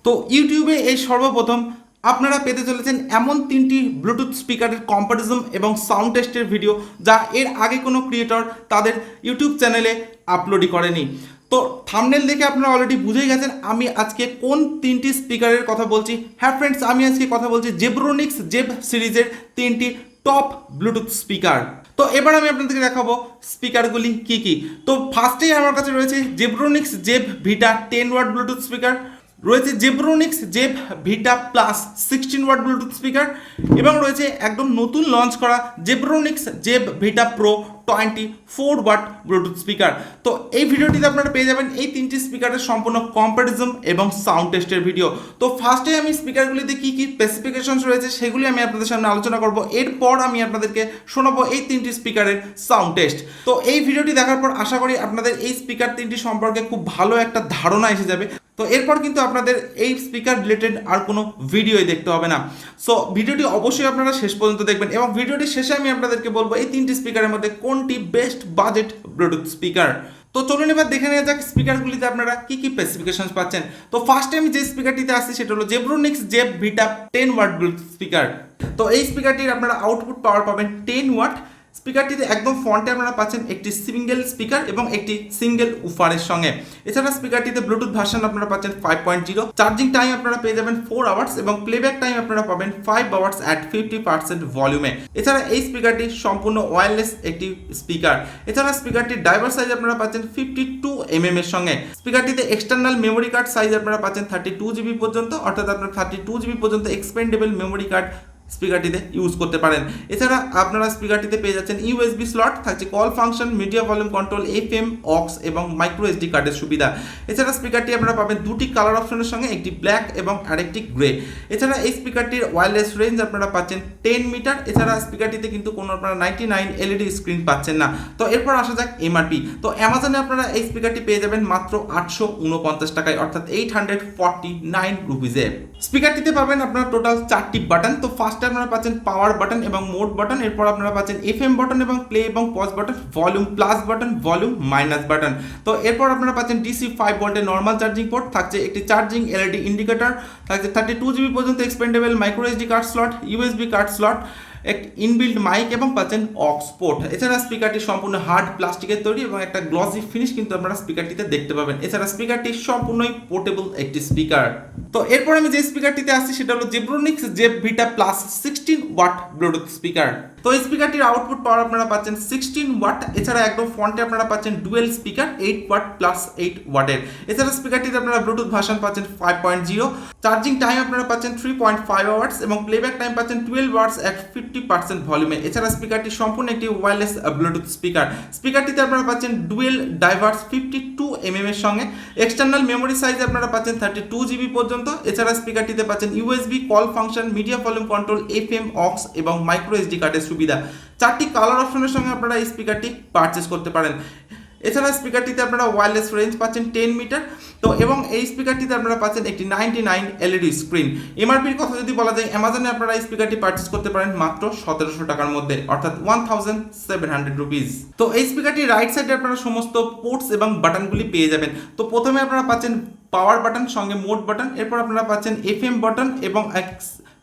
তো ইউটিউবে এই সর্বপ্রথম আপনারা পেতে চলেছেন এমন তিনটি ব্লুটুথ স্পিকারের কম্পারিজম এবং সাউন্ড টেস্টের ভিডিও যা এর আগে কোনো ক্রিয়েটর তাদের ইউটিউব চ্যানেলে আপলোডই করেনি। তো থাম্বনেল দেখে আপনারা অলরেডি বুঝেই গেছেন আমি আজকে কোন তিনটি স্পিকারের কথা বলছি। হ্যাঁ ফ্রেন্ডস, আমি আজকে কথা বলছি জেব্রোনিক্স জেব সিরিজের তিনটি টপ ব্লুটুথ স্পিকার। তো এবার আমি আপনাদেরকে দেখাবো স্পিকারগুলি কি কি। তো ফার্স্টেই আমার কাছে রয়েছে জেব্রোনিক্স জেব-ভিটা 10 ওয়াট ব্লুটুথ স্পিকার, রয়েছে জেব্রোনিক্স জেব-ভিটা প্লাস 16 ওয়াট ব্লুটুথ স্পিকার এবং রয়েছে একদম নতুন লঞ্চ করা জেব্রোনিক্স জেব-ভিটা প্রো 24 ওয়াট ব্লুটুথ স্পিকার। তো এই ভিডিওটিতে আপনারা পেয়ে যাবেন এই তিনটি স্পিকারের সম্পূর্ণ কম্পারিজম এবং সাউন্ড টেস্টের ভিডিও। তো ফার্স্টে আমি স্পিকারগুলিতে কী কী স্পেসিফিকেশনস রয়েছে সেগুলি আমি আপনাদের সামনে আলোচনা করব, এরপর আমি আপনাদেরকে শোনাবো এই তিনটি স্পিকারের সাউন্ড টেস্ট। তো এই ভিডিওটি দেখার পর আশা করি আপনাদের এই স্পিকার তিনটি সম্পর্কে খুব ভালো একটা ধারণা এসে যাবে। তো এরপর কিন্তু আপনাদের এই স্পিকার রিলেটেড আর কোনো ভিডিওই দেখতে হবে না। সো ভিডিওটি অবশ্যই আপনারা শেষ পর্যন্ত দেখবেন এবং ভিডিওটির শেষে আমি আপনাদেরকে বলবো এই তিনটি স্পিকারের মধ্যে কোনটি বেস্ট বাজেট ব্লুটুথ স্পিকার। তো চলুন এবার দেখে নেওয়া যাক স্পিকারগুলিতে আপনারা কি কি স্পেসিফিকেশনস পাচ্ছেন। তো ফার্স্টে আমি যে স্পিকারটিতে আসছি সেটা হলো জেব্রোনিক্স জেব-ভিটা 10 ওয়াট ব্লুটুথ স্পিকার। তো এই স্পিকারটির আপনারা আউটপুট পাওয়ার পাবেন 10 ওয়াট। স্পিকারটিতে একদম ফ্রন্টে আপনারা পাচ্ছেন একটি সিঙ্গেল স্পিকার এবং একটি সিঙ্গেল উফারের সঙ্গে। এছাড়া স্পিকারটিতে ব্লুটুথ ভার্সন আপনারা পাচ্ছেন 5.0, চার্জিং টাইম আপনারা পেয়ে যাবেন 4 আওয়ার্স এবং প্লেব্যাক টাইম আপনারা পাবেন 5 আওয়ার্স অ্যাট 50% ভলিউমে। এছাড়া এই স্পিকারটি সম্পূর্ণ ওয়্যারলেস একটি স্পিকার। এছাড়া স্পিকারটির ড্রাইভার সাইজ আপনারা পাচ্ছেন 52 mm এর সঙ্গে। স্পিকারটিতে এক্সটার্নাল মেমোরি কার্ড সাইজ আপনারা পাচ্ছেন 32 GB পর্যন্ত, অর্থাৎ আপনারা 32 GB পর্যন্ত এক্সপেন্ডেবল মেমোরি কার্ড স্পিকারটিতে ইউজ করতে পারেন। এছাড়া আপনারা স্পিকারটিতে পেয়ে যাচ্ছেন USB স্লট, থাকছে call function, media volume control, FM, aux এবং মাইক্রো SD কার্ডের সুবিধা। এছাড়া স্পিকারটি আপনারা পাবেন দুটি কালার অপশনের সঙ্গে, একটি ব্ল্যাক এবং আরেকটি গ্রে। এছাড়া এই স্পিকারটির ওয়্যারলেস রেঞ্জ আপনারা পাচ্ছেন 10 মিটার। এছাড়া স্পিকারটিতে কিন্তু কোনো আপনারা 99 LED স্ক্রিন পাচ্ছেন না। তো এরপর আসা যাক এমআরপি। তো অ্যামাজনে আপনারা এই স্পিকারটি পেয়ে যাবেন মাত্র 849 টাকায়, অর্থাৎ 849 রুপিজে। স্পিকারটিতে পাবেন আপনারা টোটাল 4টি বাটন। তো ফার্স্টে আপনারা পাচ্ছেন পাওয়ার বাটন এবং মোড বাটন, এরপর আপনারা পাচ্ছেন FM বাটন এবং প্লে এবং pause button, volume plus button, volume minus button. তো এরপর আপনারা পাচ্ছেন DC 5 ভোল্টের নর্মাল চার্জিং পোর্ট, থাকছে একটি চার্জিং LED ইন্ডিকেটর, থাকছে 32 GB পর্যন্ত expandable micro SD card slot, USB card slot, একটি ইনবিল্ট মাইক এবং পাচ্ছেন অক্স পোর্ট। এছাড়া স্পিকারটি সম্পূর্ণ হার্ড প্লাস্টিকের তৈরি এবং একটা গ্লসি ফিনিশ কিন্তু আপনারা স্পিকারটিতে দেখতে পাবেন। এছাড়া স্পিকারটি সম্পূর্ণই পোর্টেবল একটি স্পিকার। তো এরপর আমি যে স্পিকারটিতে আসছি সেটা হলো জেব্রোনিক্স জেব-ভিটা প্লাস 16 ওয়াট ব্লুটুথ স্পিকার। তো এই স্পিকারটির আউটপুট পাওয়ার আপনারা পাচ্ছেন 16 ওয়াট। এছাড়া একদম ফ্রন্টে আপনারা পাচ্ছেন ডুয়েল স্পিকার 8 ওয়াট প্লাস 8 ওয়াটের। এছাড়া স্পিকারটিতে আপনারা ব্লুটুথ ভার্সন পাচ্ছেন 5.0, চার্জিং টাইম আপনারা পাচ্ছেন 3.5 আওয়ার্স এবং প্লেব্যাক টাইম পাচ্ছেন 12 আওয়ার্স অ্যাট 50% ভলিউমে। এছাড়া স্পিকারটি সম্পূর্ণ একটি ওয়্যারলেস ব্লুটুথ স্পিকার। স্পিকারটিতে আপনারা পাচ্ছেন ডুয়েল ডাইভার্স 52 mm এর সঙ্গে। এক্সটার্নাল মেমোরি সাইজ আপনারা পাচ্ছেন 32 GB পর্যন্ত। এছাড়া স্পিকারটিতে পাচ্ছেন USB call function, media volume control, FM, aux এবং মাইক্রো SD কার্ডের সুবিধা। 4টি কালার অপশনের সঙ্গে আপনারা এই স্পিকারটি পারচেস করতে পারেন। এছাড়া স্পিকারটিতে আপনারা ওয়্যারলেস রেঞ্জ পাচ্ছেন 10 মিটার। তো এবং এই স্পিকারটিতে আপনারা পাচ্ছেন একটি 99 LED স্ক্রিন। এমআরপির কথা যদি বলা যায়, অ্যামাজনে আপনারা এই স্পিকারটি পারচেস করতে পারেন মাত্র 1700 টাকার মধ্যে, অর্থাৎ 1700 রুপিস। তো এই স্পিকারটির রাইট সাইডে আপনারা সমস্ত পোর্টস এবং বাটনগুলি পেয়ে যাবেন। তো প্রথমে আপনারা পাচ্ছেন পাওয়ার বাটন, সঙ্গে মোড বাটন, এরপর আপনারা পাচ্ছেন FM বাটন এবং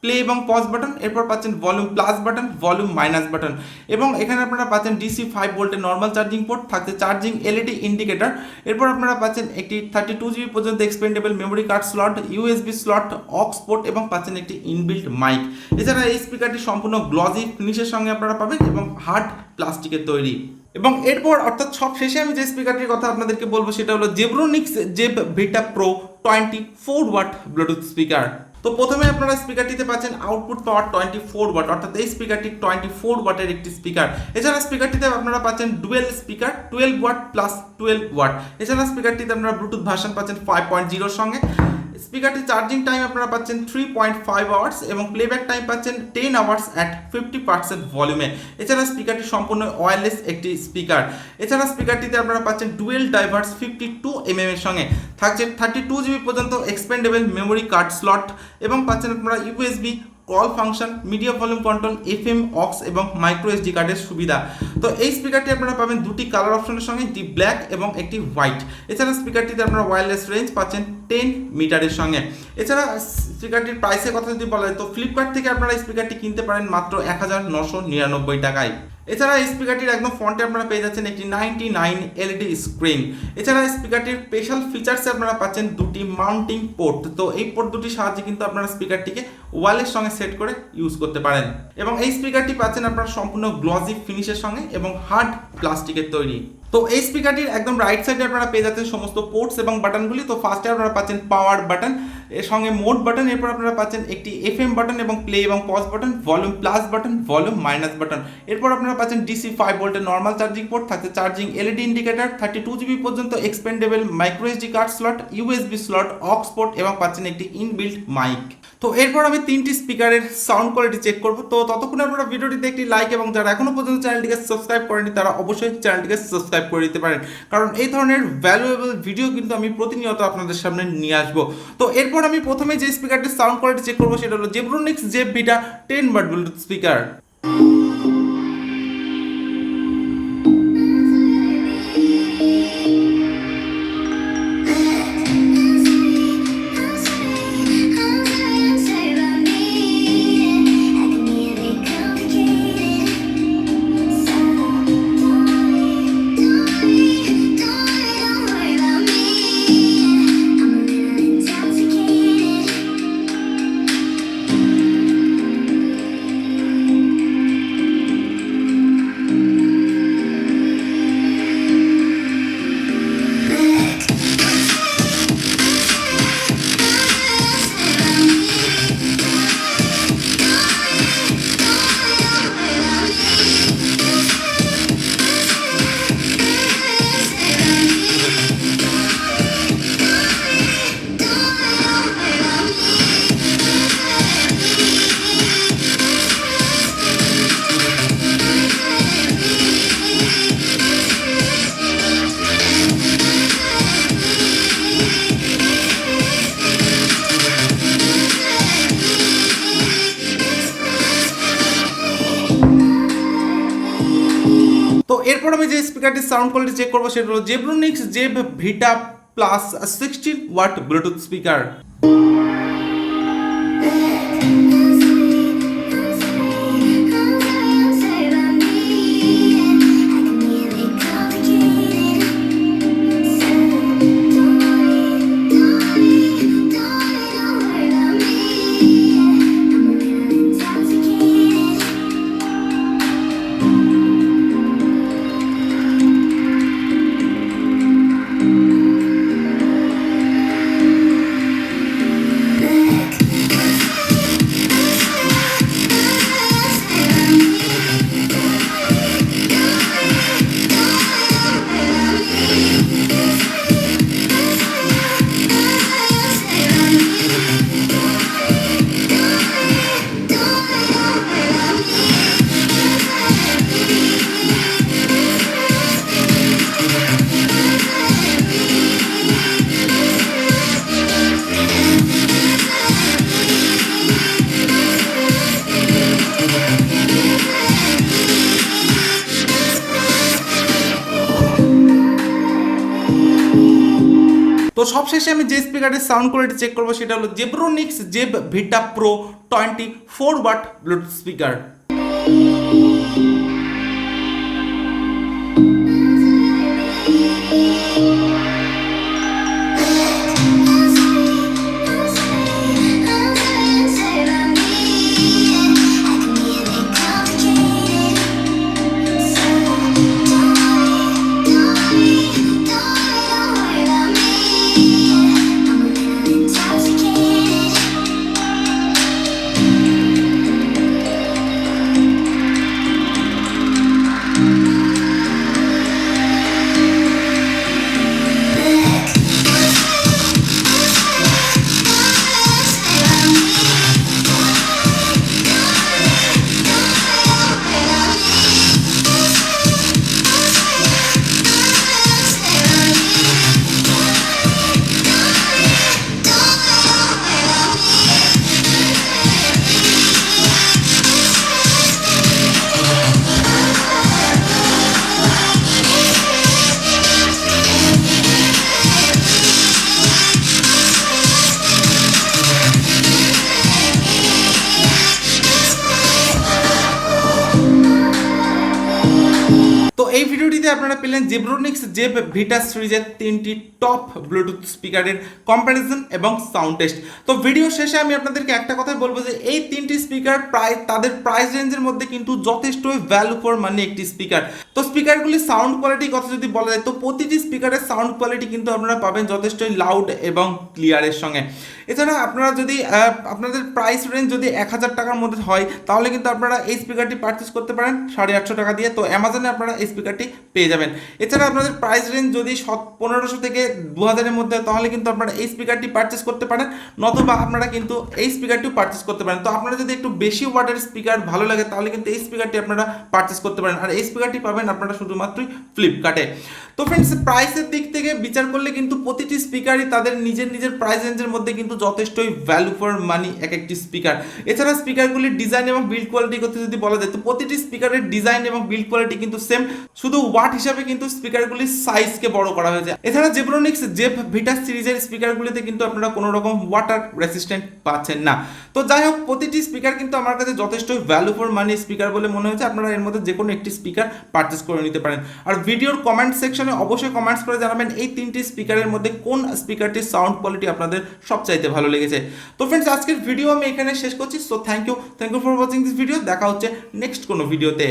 প্লে এবং পজ বাটন, এরপর পাচ্ছেন volume plus button, volume minus button এবং এখানে আপনারা পাচ্ছেন DC 5 ভোল্টের নর্মাল চার্জিং পোর্ট, থাকছে চার্জিং LED ইন্ডিকেটর, এরপর আপনারা পাচ্ছেন একটি 32 GB পর্যন্ত expandable memory card slot, USB slot, aux port এবং পাচ্ছেন একটি ইনবিল্ট মাইক। এছাড়া এই স্পিকারটি সম্পূর্ণ গ্লসি ফিনিশের সঙ্গে আপনারা পাবেন এবং হার্ড প্লাস্টিকের তৈরি। এবং এরপর অর্থাৎ সব শেষে আমি যে স্পিকারটির কথা আপনাদেরকে বলবো সেটা হলো জেব্রোনিক্স জেব-ভিটা প্রো 24 ওয়াট ব্লুটুথ স্পিকার। তো প্রথমে আপনারা স্পিকারটিতে পাচ্ছেন আউটপুট পাওয়ার 24 ওয়াট, অর্থাৎ এই স্পিকারটি 24 ওয়াটের একটি স্পিকার। এছাড়া স্পিকারটিতে আপনারা পাচ্ছেন dual speaker 12 watt plus 12 watt. এছাড়া স্পিকারটিতে আপনারা ব্লুটুথ ভার্সন পাচ্ছেন 5.0 সঙ্গে। স্পিকারটি চার্জিং টাইম আপনারা পাচ্ছেন 3.5 আওয়ার্স এবং প্লেব্যাক টাইম পাচ্ছেন 10 আওয়ার্স অ্যাট 50% ভলিউমে। এছাড়া স্পিকারটি সম্পূর্ণ ওয়্যারলেস একটি স্পিকার। এছাড়া স্পিকারটিতে আপনারা পাচ্ছেন ডুয়েল ডাইভার্স 52 mm এর সঙ্গে, থাকছে 32 GB পর্যন্ত এক্সপেন্ডেবল মেমোরি কার্ড স্লট এবং পাচ্ছেন আপনারা USB call function, media volume control, FM, aux এবং মাইক্রো SD কার্ডের সুবিধা। তো এই স্পিকারটি আপনারা পাবেন দুটি কালার অপশনের সঙ্গে, একটি ব্ল্যাক এবং একটি হোয়াইট। এছাড়া স্পিকারটিতে আপনারা ওয়্যারলেস রেঞ্জ পাচ্ছেন 10 মিটারের সঙ্গে। এছাড়া স্পিকারটির প্রাইসের কথা যদি বলা হয় তো ফ্লিপকার্ট থেকে আপনারা এই স্পিকারটি কিনতে পারেন মাত্র 1999 টাকায়। এছাড়া এই স্পিকারটির একদম ফ্রন্টে আপনারা পেয়ে যাচ্ছেন একটি 99 LED স্ক্রিন। এছাড়া এই স্পিকারটির স্পেশাল ফিচার্সে আপনারা পাচ্ছেন দুটি মাউন্টিং পোর্ট। তো এই পোর্ট দুটির সাহায্যে কিন্তু আপনারা স্পিকারটিকে ওয়ালের সঙ্গে সেট করে ইউজ করতে পারেন। এবং এই স্পিকারটি পাচ্ছেন আপনারা সম্পূর্ণ গ্লসি ফিনিশের সঙ্গে এবং হার্ড প্লাস্টিকের তৈরি। তো এই স্পিকারটির একদম রাইট সাইডে আপনারা পেয়ে যাচ্ছেন সমস্ত পোর্টস এবং বাটনগুলি। তো ফার্স্টে আপনারা পাচ্ছেন পাওয়ার বাটন, এর সঙ্গে মোড বাটন, এরপর আপনারা পাচ্ছেন একটি FM বাটন এবং প্লে এবং pause button, volume plus button, volume minus button. এরপর আপনারা পাচ্ছেন DC 5 ভোল্টের নর্মাল চার্জিং পোর্ট, থাকছে চার্জিং LED ইন্ডিকেটর, 32 GB পর্যন্ত expandable micro SD card slot, USB slot, aux port এবং পাচ্ছেন একটি ইনবিল্ট মাইক। তো এরপর আমি তিনটি স্পিকারের সাউন্ড কোয়ালিটি চেক করব। তো ততক্ষণে আপনারা ভিডিওটিতে একটি লাইক এবং যারা এখনো পর্যন্ত চ্যানেলটিকে সাবস্ক্রাইব করেনি তারা অবশ্যই চ্যানেলটিকে সাবস্ক্রাইব করে দিতে পারেন, কারণ এই ধরনের ভ্যালুয়েবল ভিডিও কিন্তু আমি প্রতিনিয়ত আপনাদের সামনে নিয়ে আসবো। তো এরপর আমি প্রথমে যে স্পিকারটির সাউন্ড কোয়ালিটি চেক করবো সেটা হলো Zebronics Zeb-Vita 10 watt Bluetooth speaker. তো এরপর আমি যে স্পিকারটির সাউন্ড কোয়ালিটি চেক করবো সেটা হলো Zebronics Zeb-Vita plus 16 watt Bluetooth speaker. তো সবশেষে আমি যে স্পিকারের সাউন্ড কোয়ালিটি চেক করবো সেটা হলো Zebronics Zeb-Vita Pro 24 watt Bluetooth speaker. যে আপনারা পেলেন Zebronics Zeb-Vita সিরিজের 3টি টপ ব্লুটুথ স্পিকারের কম্প্যারিজন এবং সাউন্ড টেস্ট। তো ভিডিও শেষে আমি আপনাদেরকে একটা কথাই বলবো যে এই 3টি স্পিকার প্রায় তাদের প্রাইস রেঞ্জের মধ্যে কিন্তু যথেষ্টই ভ্যালু ফর মানি একটি স্পিকার। তো স্পিকারগুলির সাউন্ড কোয়ালিটির কথা যদি বলা যায় তো প্রতিটি স্পিকারের সাউন্ড কোয়ালিটি কিন্তু আপনারা পাবেন যথেষ্টই লাউড এবং ক্লিয়ারের সঙ্গে। এছাড়া আপনারা যদি আপনাদের প্রাইস রেঞ্জ যদি 1000 টাকার মধ্যে হয় তাহলে কিন্তু আপনারা এই স্পিকারটি পারচেস করতে পারেন 850 টাকা দিয়ে। তো অ্যামাজনে আপনারা এই স্পিকারটি পেয়ে যাবেন। এছাড়া আপনাদের প্রাইস রেঞ্জ যদি 1500 থেকে 2000 এর মধ্যে তাহলে কিন্তু আপনারা এই স্পিকারটি পারচেস করতে পারেন, নতুবা আপনারা কিন্তু এই স্পিকারটিও পারচেস করতে পারেন। তো আপনারা যদি একটু বেশি ওয়াটের স্পিকার ভালো লাগে তাহলে কিন্তু এই স্পিকারটি আপনারা পারচেস করতে পারেন, আর এই স্পিকারটি পাবেন আপনারা শুধুমাত্রই ফ্লিপকার্টে। তো ফ্রেন্ডস, প্রাইসের দিক থেকে বিচার করলে কিন্তু প্রতিটি স্পিকারই তাদের নিজের প্রাইস রেঞ্জের মধ্যে কিন্তু যথেষ্টই ভ্যালু ফর মানি এক একটি স্পিকার। এছাড়া স্পিকারগুলির ডিজাইন এবং বিল্ড কোয়ালিটি কথা যদি বলা যায় তো প্রতিটি স্পিকারের ডিজাইন এবং বিল্ড কোয়ালিটি কিন্তু সেম, শুধু ওয়াট হিসাবে কিন্তু স্পিকারগুলির সাইজকে বড় করা হয়েছে। এছাড়া Zebronics Zeb-Vita সিরিজের স্পিকারগুলিতে কিন্তু আপনারা কোনো রকম ওয়াটার রেসিস্ট্যান্ট পাচ্ছেন না। তো যাই হোক, প্রতিটি স্পিকার কিন্তু আমার কাছে যথেষ্টই ভ্যালু ফর মানি স্পিকার বলে মনে হয়েছে। আপনারা এর মধ্যে যে কোনো একটি স্পিকার পারচেস করে নিতে পারেন। আর ভিডিওর কমেন্ট সেকশনে অবশ্যই কমেন্টস করে জানাবেন এই 3টি স্পিকারের মধ্যে কোন স্পিকারটির সাউন্ড কোয়ালিটি আপনাদের সবচাইতে ভালো লেগেছে। তো ফ্রেন্ডস, আজকের ভিডিও আমি এখানে শেষ করছি। So thank you for watching this video. দেখা হচ্ছে নেক্সট কোনো ভিডিওতে।